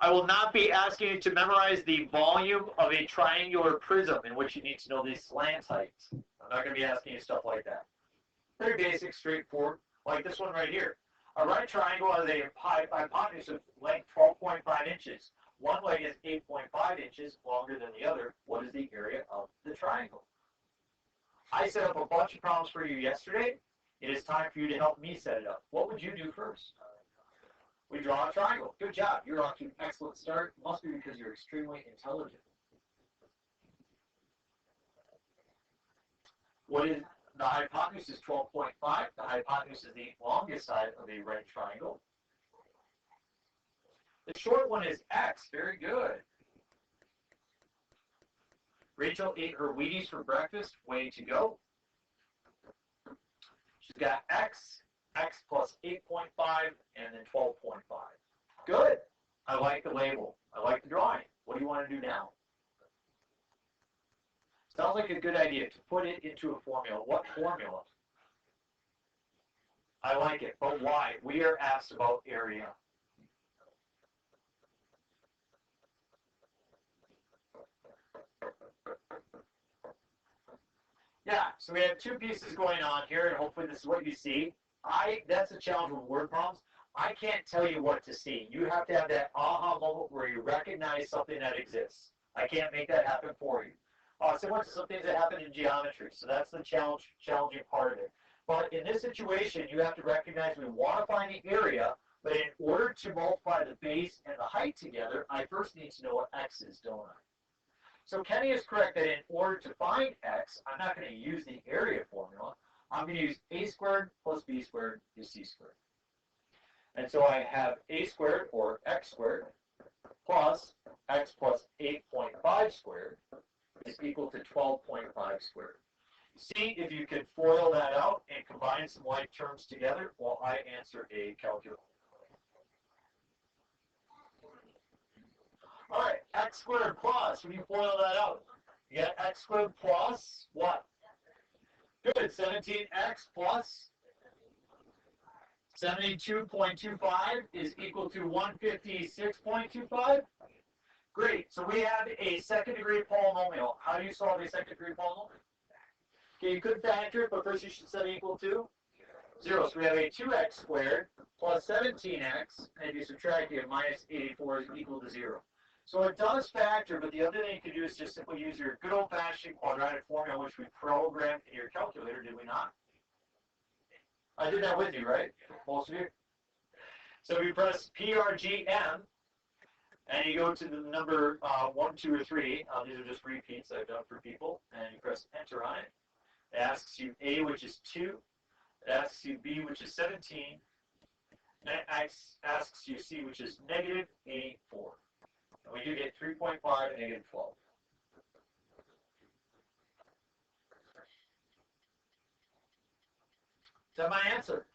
I will not be asking you to memorize the volume of a triangular prism in which you need to know the slant heights. I'm not going to be asking you stuff like that. Very basic, straightforward, like this one right here. A right triangle has a hypotenuse of length 12.5 inches. One leg is 8.5 inches longer than the other. What is the area of the triangle? I set up a bunch of problems for you yesterday. It is time for you to help me set it up. What would you do first? We draw a triangle. Good job. You're off to an excellent start. Must be because you're extremely intelligent. What is the hypotenuse is 12.5. The hypotenuse is the longest side of a right triangle. The short one is x. Very good. Rachel ate her Wheaties for breakfast. Way to go. She's got x plus 8.5, and then 12.5. Good. I like the label. I like the drawing. What do you want to do now? Sounds like a good idea to put it into a formula. What formula? I like it, but why? We are asked about area. Yeah, so we have two pieces going on here, and hopefully this is what you see. That's a challenge with word problems. I can't tell you what to see. You have to have that aha moment where you recognize something that exists. I can't make that happen for you. Similar to some things that happen in geometry. So that's the challenging part of it. But in this situation, you have to recognize we want to find the area, but in order to multiply the base and the height together, I first need to know what x is, don't I? So Kenny is correct that in order to find x, I'm not going to use the area formula. I'm going to use a squared plus b squared is c squared. And so I have a squared, or x squared, plus x plus 8.5 squared is equal to 12.5 squared. See if you can FOIL that out and combine some like terms together while I answer a calculator. All right, x squared plus, when you FOIL that out, you got x squared plus what? Good, 17x plus 72.25 is equal to 156.25. Great, so we have a second degree polynomial. How do you solve a second degree polynomial? Okay, you could factor it, but first you should set it equal to 0. So we have a 2x squared plus 17x, and if you subtract, you have minus 84 is equal to 0. So it does factor, but the other thing you can do is just simply use your good old-fashioned quadratic formula, which we programmed in your calculator, did we not? I did that with you, right? Most of you? So we press PRGM, and you go to the number 1, 2, or 3. These are just repeats I've done for people, and you press enter on it. It asks you A, which is 2. It asks you B, which is 17. And it asks you C, which is negative 84. And we do get 3.5 and negative 12. Is that my answer?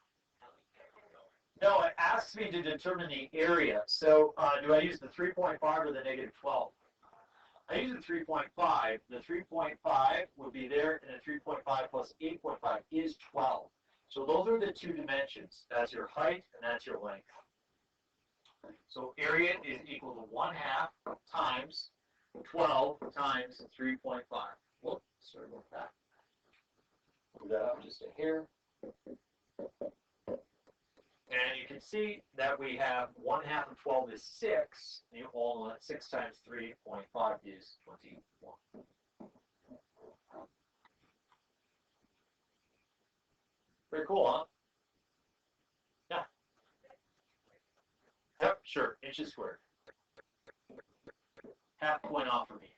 No, it asks me to determine the area. So do I use the 3.5 or the negative 12? I use the 3.5. The 3.5 would be there, and the 3.5 plus 8.5 is 12. So those are the two dimensions. That's your height, and that's your length. So area is equal to 1/2 times 12 times 3.5. Whoops, sorry about that. Move that up just a hair. And you can see that we have 1/2 of 12 is 6. And you all know that 6 times 3.5 is 21. Pretty cool, huh? Yeah. Yep, sure. Inches squared. Half point off for me.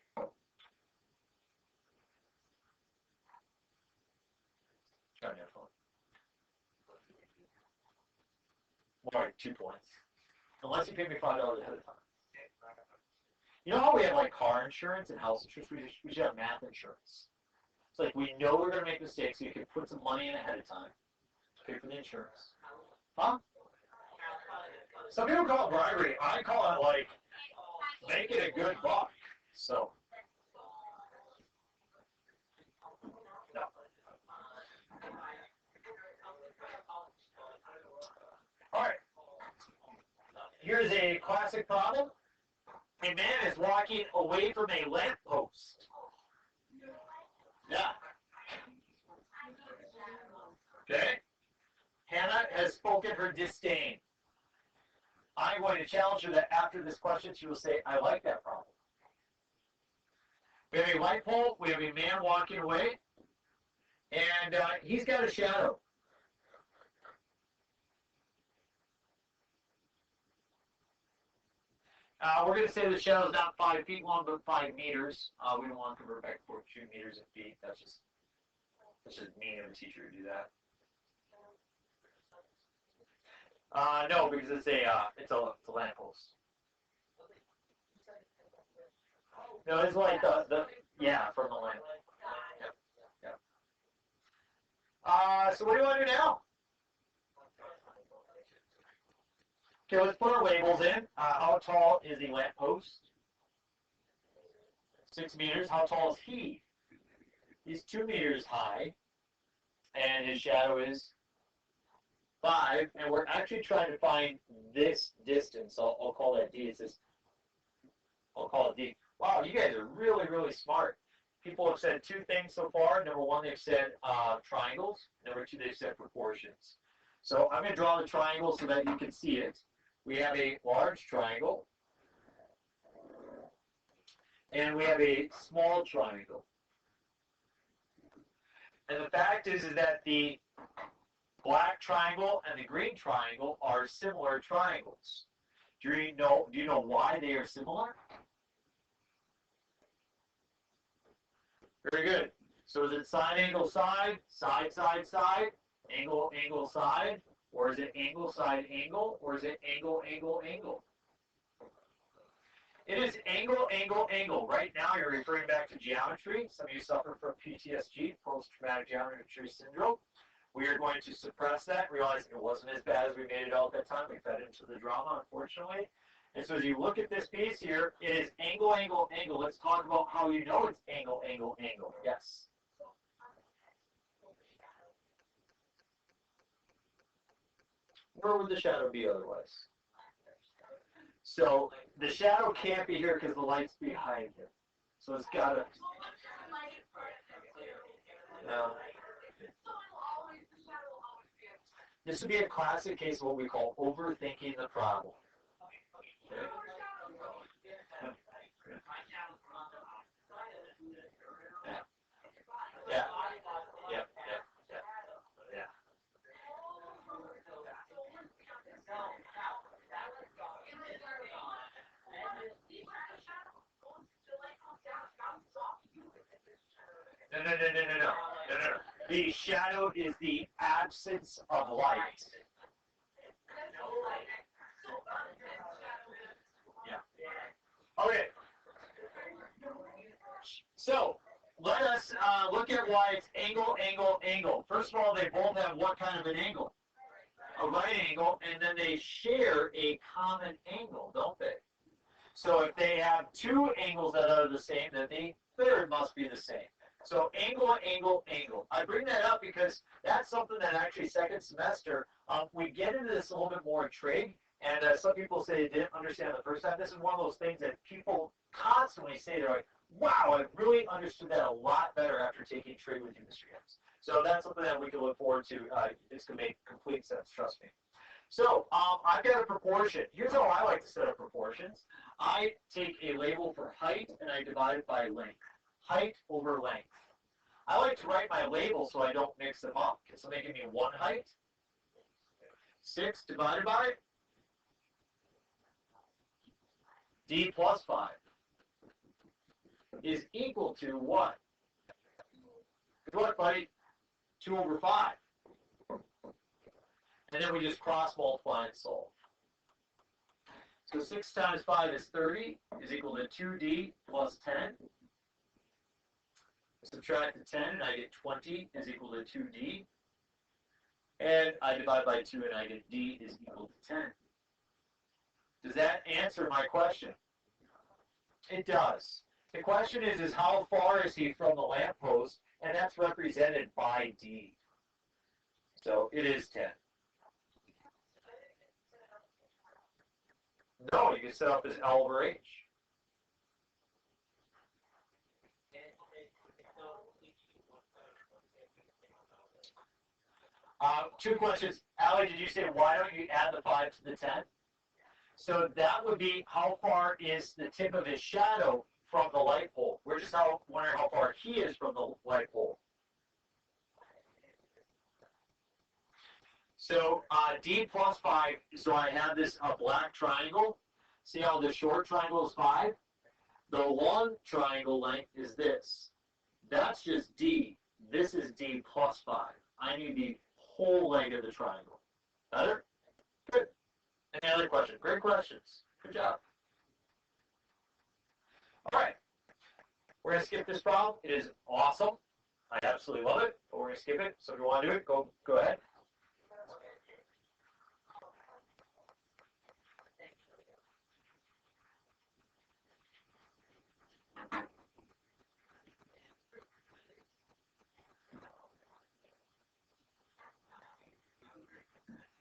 Try to have fun. All right, 2 points. Unless you pay me $5 ahead of time. You know how we have like car insurance and house insurance? We should have math insurance. It's like we know we're going to make mistakes, so you can put some money in ahead of time to pay for the insurance. Huh? Some people call it bribery. I call it like making a good buck. So, no. All right. Here's a classic problem. A man is walking away from a lamppost. Yeah. Okay. Hannah has spoken her disdain. I'm going to challenge her that after this question, she will say, I like that problem. We have a light pole. We have a man walking away. And he's got a shadow. We're going to say the shadow is not 5 feet long, but 5 meters. We don't want to convert back to 2 meters in feet. That's just mean of a teacher to do that. No, because it's a lamppost. No, it's like the from the lamp. Yep. Yep. So what do you want to do now? Okay, let's put our labels in. How tall is the lamppost? 6 meters. How tall is he? He's 2 meters high, and his shadow is 5. And we're actually trying to find this distance. I'll call that D. I'll call it D. Wow, you guys are really, really smart. People have said 2 things so far. Number 1, they've said triangles. Number 2, they've said proportions. So I'm going to draw the triangle so that you can see it. We have a large triangle, and we have a small triangle. And the fact is that the black triangle and the green triangle are similar triangles. Do you know why they are similar? Very good. So is it side, angle, side, side, side, side, angle, angle, side? Or is it angle, side, angle? Or is it angle, angle, angle? It is angle, angle, angle. Right now you're referring back to geometry. Some of you suffer from PTSD, post-traumatic geometry syndrome. We are going to suppress that, realizing it wasn't as bad as we made it out at that time. We fed into the drama, unfortunately. And so as you look at this piece here, it is angle, angle, angle. Let's talk about how you know it's angle, angle, angle. Yes? Where would the shadow be otherwise? So the shadow can't be here because the light's behind him. So it's got to... This would be a classic case of what we call overthinking the problem. Okay. Yeah. Yeah. No. The shadow is the absence of light. Yeah. Okay. So let us look at why it's angle, angle, angle. First of all, they both have what kind of an angle? A right angle, and then they share a common angle, don't they? So if they have 2 angles that are the same, then the third must be the same. So angle, angle, angle. I bring that up because that's something that actually second semester, we get into this a little bit more in trig, and some people say they didn't understand the first time. This is one of those things that people constantly say. They're like, wow, I really understood that a lot better after taking trig with you, Mr. Gibbs. So that's something that we can look forward to. It's going to make complete sense, trust me. So I've got a proportion. Here's how I like to set up proportions. I take a label for height and I divide it by length. Height over length. I like to write my label so I don't mix them up. Can somebody give me 1 height? 6 divided by D plus 5 is equal to what? What, buddy? 2 over 5. And then we just cross multiply and solve. So 6 times 5 is 30, is equal to 2D plus 10. Subtract the 10, and I get 20 is equal to 2D. And I divide by 2, and I get D is equal to 10. Does that answer my question? It does. The question is how far is he from the lamppost? And that's represented by D. So it is 10. No, you can set up as L over H. Two questions. Allie, did you say why don't you add the 5 to the 10? So that would be how far is the tip of his shadow from the light pole? We're just wondering how far he is from the light pole. So D plus 5, so I have this black triangle. See how the short triangle is 5? The long triangle length is this. That's just D. This is D plus 5. I need the whole length of the triangle. Better? Good. Any other questions? Great questions. Good job. All right. We're going to skip this problem. It is awesome. I absolutely love it, but we're going to skip it. So if you want to do it, go ahead.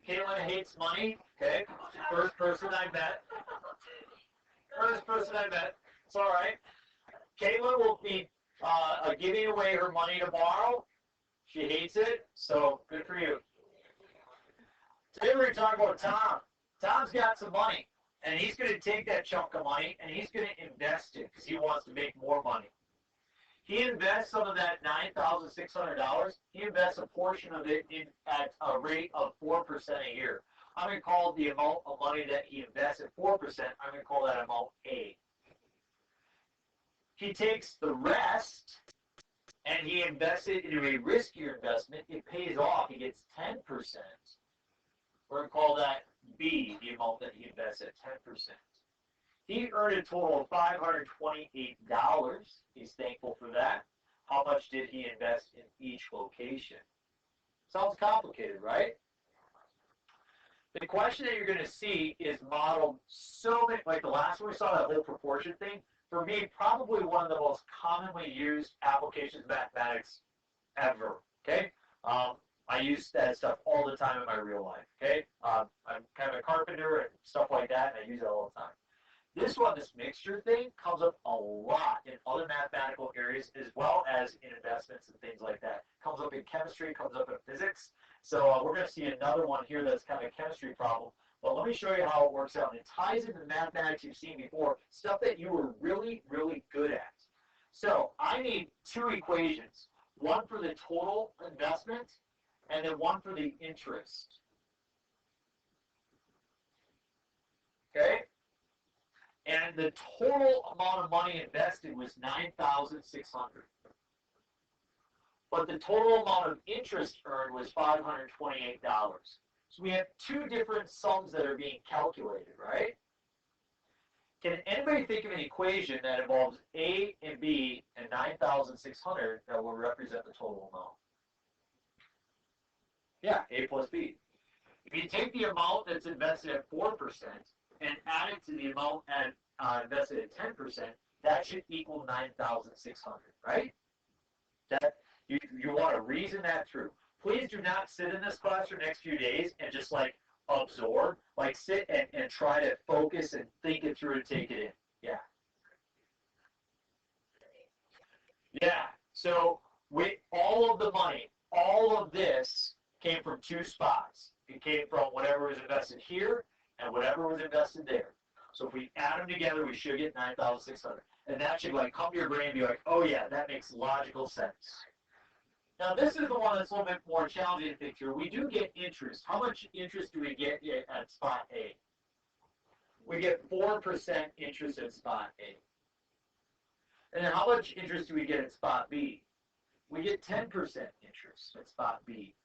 Caitlin hates money. Okay. First person I met. It's all right. Caitlin will be giving away her money tomorrow. She hates it, so good for you. Today we're going to talk about Tom. Tom's got some money, and he's going to take that chunk of money, and he's going to invest it because he wants to make more money. He invests some of that $9,600. He invests a portion of it at a rate of 4% a year. I'm going to call the amount of money that he invests at 4%, I'm going to call that amount A. He takes the rest and he invests it into a riskier investment. It pays off. He gets 10%. We're going to call that B, the amount that he invests at 10%. He earned a total of $528. He's thankful for that. How much did he invest in each location? Sounds complicated, right? The question that you're going to see is modeled so many, like the last one we saw, that whole proportion thing. For me, probably one of the most commonly used applications of mathematics ever, okay? I use that stuff all the time in my real life, okay? I'm kind of a carpenter and stuff like that, and I use it all the time. This one, this mixture thing, comes up a lot in other mathematical areas as well as in investments and things like that. Comes up in chemistry, comes up in physics. So we're going to see another one here that's kind of a chemistry problem. But let me show you how it works out. And it ties into the mathematics you've seen before, stuff that you were really, really good at. So I need two equations, one for the total investment and then one for the interest. Okay? And the total amount of money invested was $9,600. But the total amount of interest earned was $528. So we have two different sums that are being calculated, right? Can anybody think of an equation that involves A and B and 9,600 that will represent the total amount? Yeah, A plus B. If you take the amount that's invested at 4% and add it to the amount invested at 10%, that should equal 9,600, right? That you want to reason that through. Please do not sit in this class for the next few days and just like absorb. Like sit and try to focus and think it through and take it in. Yeah. Yeah. So with all of the money, all of this came from two spots. It came from whatever was invested here and whatever was invested there. So if we add them together, we should get 9,600. And that should like come to your brain and be like, oh yeah, that makes logical sense. Now this is the one that's a little bit more challenging to think through. We do get interest. How much interest do we get at spot A? We get 4% interest at spot A. And then how much interest do we get at spot B? We get 10% interest at spot B.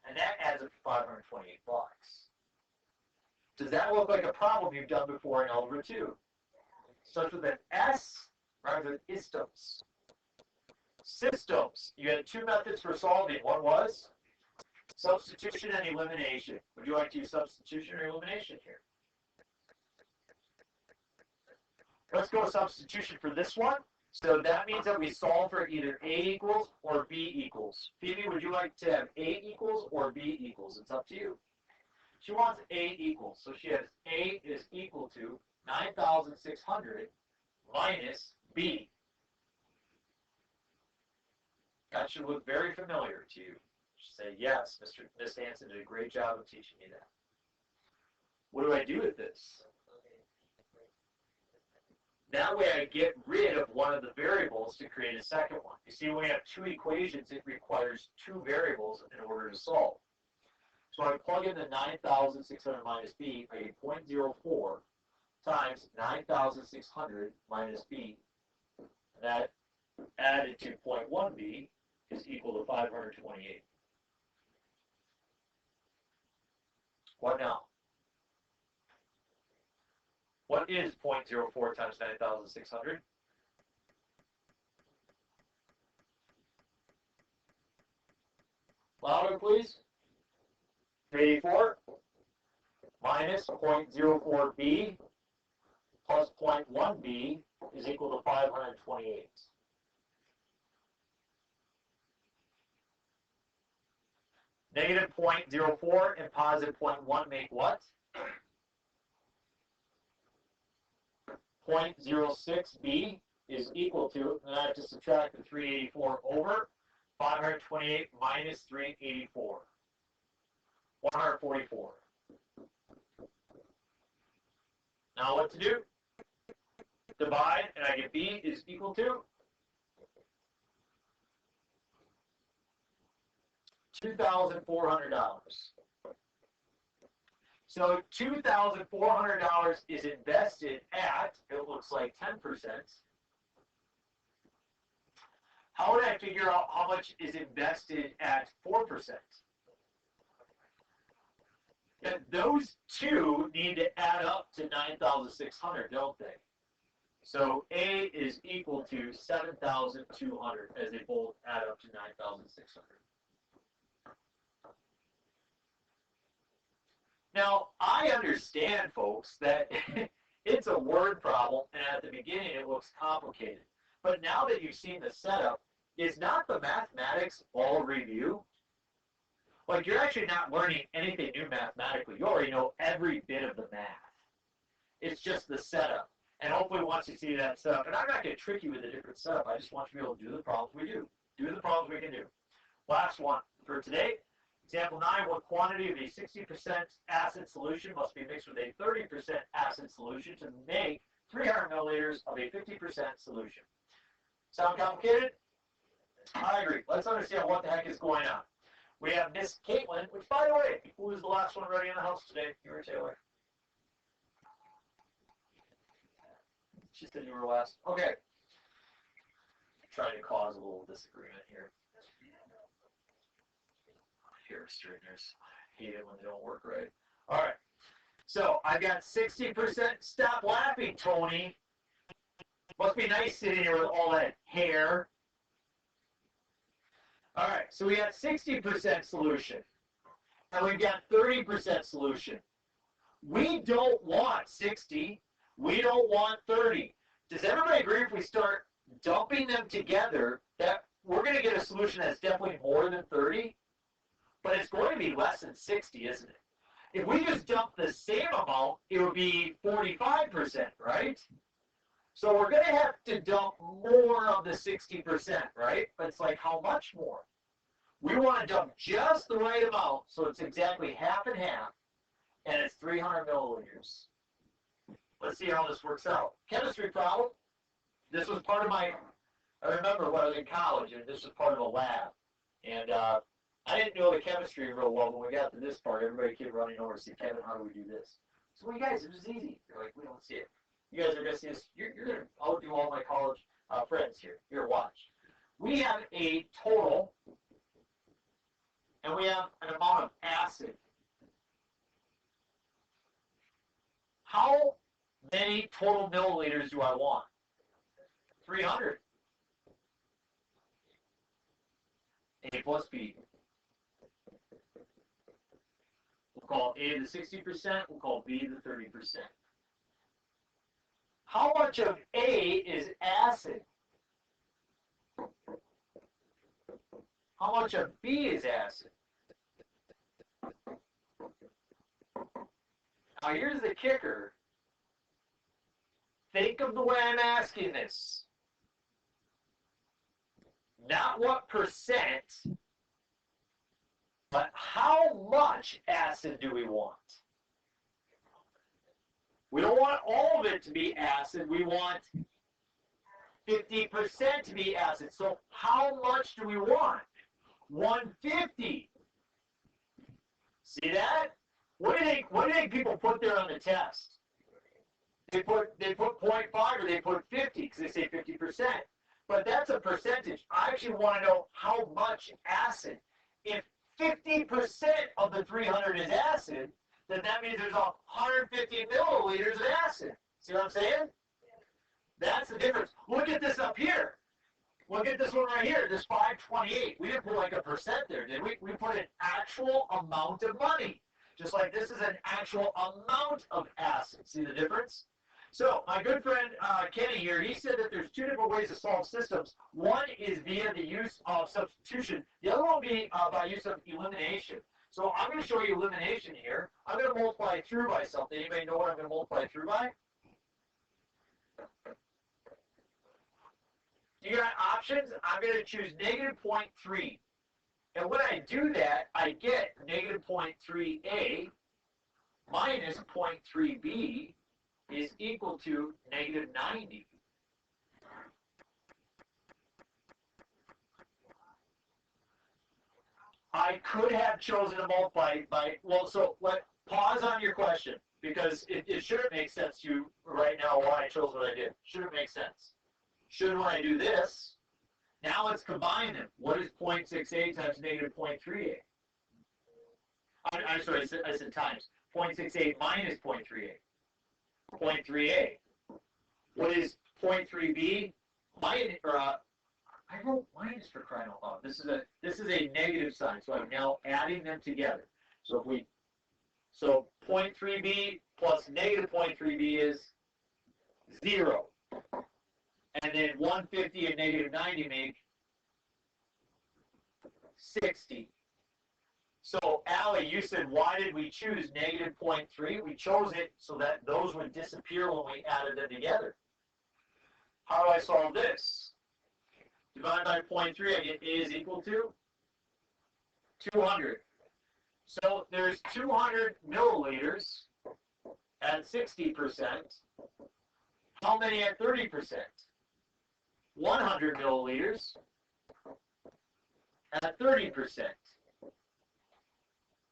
And that adds up to 528 bucks. Does that look like a problem you've done before in Algebra 2? Starts with an S rather than istos. Systems. You had two methods for solving. One was substitution and elimination. Would you like to use substitution or elimination here? Let's go substitution for this one. So that means that we solve for either A equals or B equals. Phoebe, would you like to have A equals or B equals? It's up to you. She wants A equals. So she has A is equal to 9,600 minus B. That should look very familiar to you. Say, yes, Miss Hanson did a great job of teaching me that. What do I do with this? That way I get rid of one of the variables to create a second one. You see, when we have two equations, it requires two variables in order to solve. So I plug in the 9,600 minus b, I get 0.04 times 9,600 minus b. And that added to 0.1b is equal to 528. What now? What is 0.04 times 9,600? Louder, please. 384 minus 0.04b plus 0.1b is equal to 528. Negative 0.04 and positive 0.1 make what? 0.06b is equal to, and I have to subtract the 384 over 528 minus 384. 144. Now what to do? Divide, and I get b is equal to $2,400. So $2,400 is invested at, it looks like 10%. How would I figure out how much is invested at 4%? And those two need to add up to 9,600, don't they? So A is equal to 7,200 as they both add up to 9,600. Now, I understand, folks, that it's a word problem, and at the beginning it looks complicated. But now that you've seen the setup, is not the mathematics all review? Like, you're actually not learning anything new mathematically. You already know every bit of the math. It's just the setup. And hopefully once you see that setup, and I'm not going to trick you with a different setup. I just want you to be able to do the problems we do. Do the problems we can do. Last one for today. Example 9, what quantity of a 60% acid solution must be mixed with a 30% acid solution to make 300 milliliters of a 50% solution? Sound complicated? I agree. Let's understand what the heck is going on. We have Miss Caitlin, which, by the way, who was the last one ready in the house today? You or Taylor? She said you were last. Okay. Trying to cause a little disagreement here. Hair straighteners. I hate it when they don't work right. All right. So I've got 60%. Stop laughing, Tony. Must be nice sitting here with all that hair. All right. So we got 60% solution. And we've got 30% solution. We don't want 60. We don't want 30. Does everybody agree if we start dumping them together that we're going to get a solution that's definitely more than 30? But it's going to be less than 60, isn't it? If we just dump the same amount, it would be 45%, right? So we're going to have to dump more of the 60%, right? But it's like, how much more? We want to dump just the right amount, so it's exactly half and half, and it's 300 milliliters. Let's see how this works out. Chemistry problem. This was part of my, I remember when I was in college, and this was part of a lab. And I didn't know the chemistry real well. When we got to this part, everybody came running over to see, Kevin, how do we do this? So, well, you guys, it was easy. They're like, we don't see it. You guys are going to see this. You're going to outdo all my college friends here. Here, watch. We have a total, and we have an amount of acid. How many total milliliters do I want? 300. A plus B. We'll call A the 60%. We'll call B the 30%. How much of A is acid? How much of B is acid? Now here's the kicker. Think of the way I'm asking this. Not what percent, But how much acid do we want? We don't want all of it to be acid. We want 50% to be acid. So how much do we want? 150. See that? What do you think people put there on the test? They put 0.5 or they put 50 because they say 50%. But that's a percentage. I actually want to know how much acid. If 50% of the 300 is acid, then that means there's 150 milliliters of acid. See what I'm saying? That's the difference. Look at this up here. Look at this one right here, this 528. We didn't put like a percent there, did we? We put an actual amount of money. Just like this is an actual amount of acid. See the difference? So my good friend Kenny here, he said that there's two different ways to solve systems. One is via the use of substitution. The other one will be by use of elimination. So I'm going to show you elimination here. I'm going to multiply through by something. Anybody know what I'm going to multiply through by? You got options. I'm going to choose negative 0.3. And when I do that, I get negative 0.3a minus 0.3b is equal to negative 90. I could have chosen to multiply by, well, so pause on your question, because it shouldn't make sense to you right now why I chose what I did. Shouldn't make sense. Should when I do this, now let's combine them. What is 0.68 times negative 0.38? I'm sorry, I said times. 0.68 minus 0.38. 0.3a. What is 0.3b? Minus, I wrote minus for crying out loud. This is a negative sign, so I'm now adding them together. So 0.3b plus negative 0.3b is 0. And then 150 and negative 90 make 60. So, Allie, you said, why did we choose negative 0.3? We chose it so that those would disappear when we added them together. How do I solve this? Divide by 0.3, I get A is equal to 200. So, there's 200 milliliters at 60%. How many at 30%? 100 milliliters at 30%.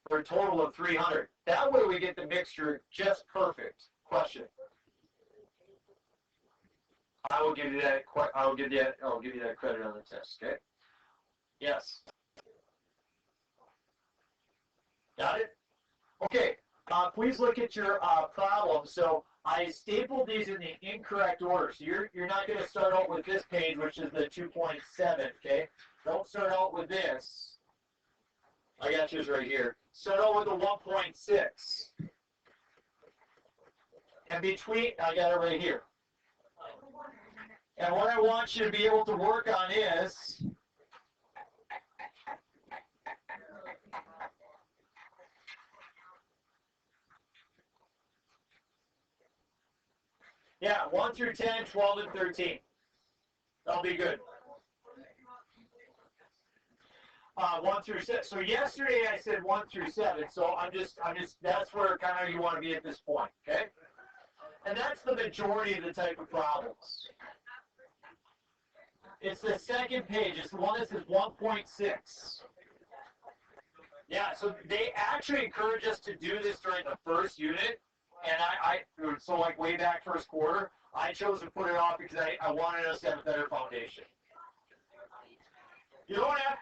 For a total of 300. That way we get the mixture just perfect. Question. I will give you that. I'll give you that credit on the test. Okay. Yes. Got it. Okay. Please look at your problem. So I stapled these in the incorrect order. So you're not going to start out with this page, which is the 2.7. Okay. Don't start out with this. I got yours right here. Start out with the 1.6. And between, I got it right here. And what I want you to be able to work on is yeah, 1 through 10, 12, and 13. That'll be good. 1 through 7. So yesterday I said 1 through 7. So I'm just. That's where kind of you want to be at this point, okay? And that's the majority of the type of problems. It's the second page. It's the one that says 1.6. Yeah. So they actually encourage us to do this during the first unit, and so like way back first quarter, I chose to put it off because I wanted us to have a better foundation. You don't have.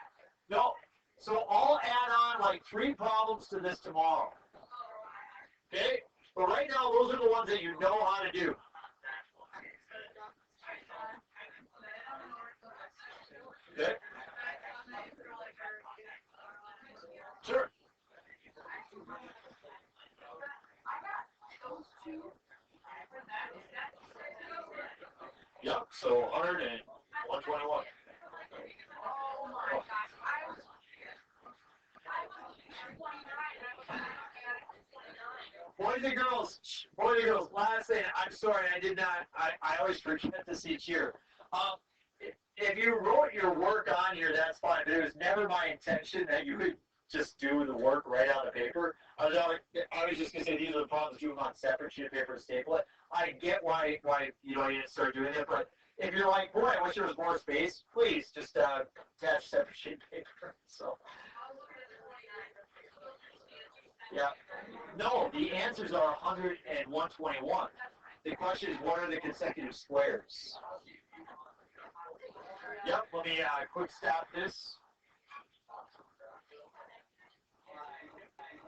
No, so I'll add on like 3 problems to this tomorrow. Okay? But right now, those are the ones that you know how to do. Okay? Sure. Yep, so 100 and 121. Oh my gosh. Boys and girls, last thing, I'm sorry, I always forget this each year. If you wrote your work on here, that's fine, but it was never my intention that you would just do the work right on the paper. I was just gonna say these are the problems. Do them on separate sheet of paper to staple it. I get why you didn't start doing it, but if you're like, boy, I wish there was more space, please just attach separate sheet of paper. So. Yeah. No, the answers are 100 and 121. The question is, what are the consecutive squares? Yep, let me quick stop this.